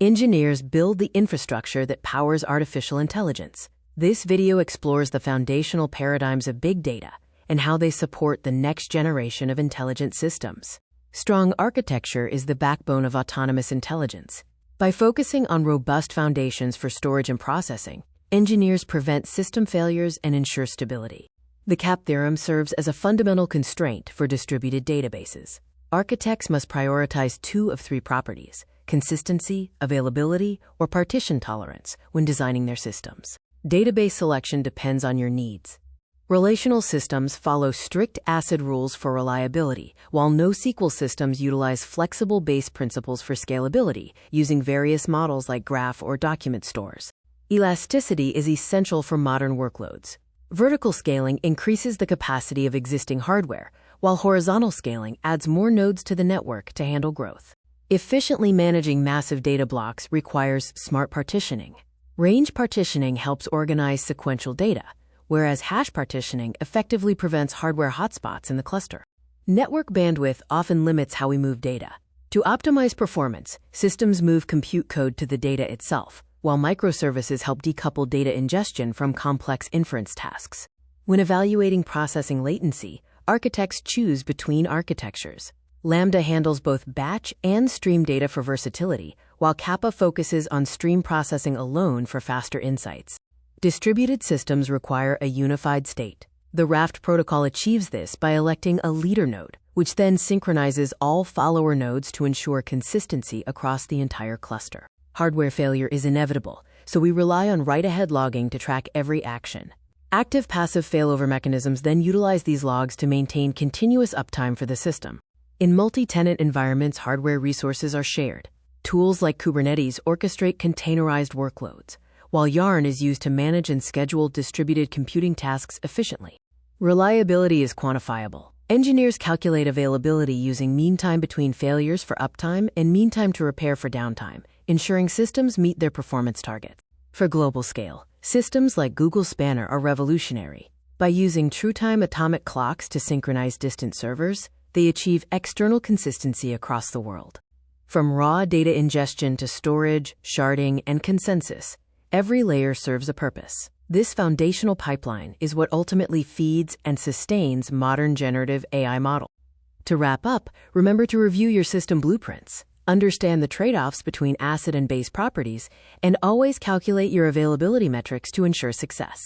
Engineers build the infrastructure that powers artificial intelligence. This video explores the foundational paradigms of big data and how they support the next generation of intelligent systems. Strong architecture is the backbone of autonomous intelligence. By focusing on robust foundations for storage and processing, engineers prevent system failures and ensure stability. The CAP theorem serves as a fundamental constraint for distributed databases. Architects must prioritize two of three properties: consistency, availability, or partition tolerance when designing their systems. Database selection depends on your needs. Relational systems follow strict ACID rules for reliability, while NoSQL systems utilize flexible base principles for scalability, using various models like graph or document stores. Elasticity is essential for modern workloads. Vertical scaling increases the capacity of existing hardware, while horizontal scaling adds more nodes to the network to handle growth. Efficiently managing massive data blocks requires smart partitioning. Range partitioning helps organize sequential data, whereas hash partitioning effectively prevents hardware hotspots in the cluster. Network bandwidth often limits how we move data. To optimize performance, systems move compute code to the data itself, while microservices help decouple data ingestion from complex inference tasks. When evaluating processing latency, architects choose between architectures. Lambda handles both batch and stream data for versatility, while Kappa focuses on stream processing alone for faster insights. Distributed systems require a unified state. The Raft protocol achieves this by electing a leader node, which then synchronizes all follower nodes to ensure consistency across the entire cluster. Hardware failure is inevitable, so we rely on write-ahead logging to track every action. Active-passive failover mechanisms then utilize these logs to maintain continuous uptime for the system. In multi-tenant environments, hardware resources are shared. Tools like Kubernetes orchestrate containerized workloads, while Yarn is used to manage and schedule distributed computing tasks efficiently. Reliability is quantifiable. Engineers calculate availability using mean time between failures for uptime and mean time to repair for downtime, ensuring systems meet their performance targets. For global scale, systems like Google Spanner are revolutionary. By using true-time atomic clocks to synchronize distant servers, they achieve external consistency across the world. From raw data ingestion to storage, sharding, and consensus, every layer serves a purpose. This foundational pipeline is what ultimately feeds and sustains modern generative AI models. To wrap up, remember to review your system blueprints, understand the trade-offs between ACID and base properties, and always calculate your availability metrics to ensure success.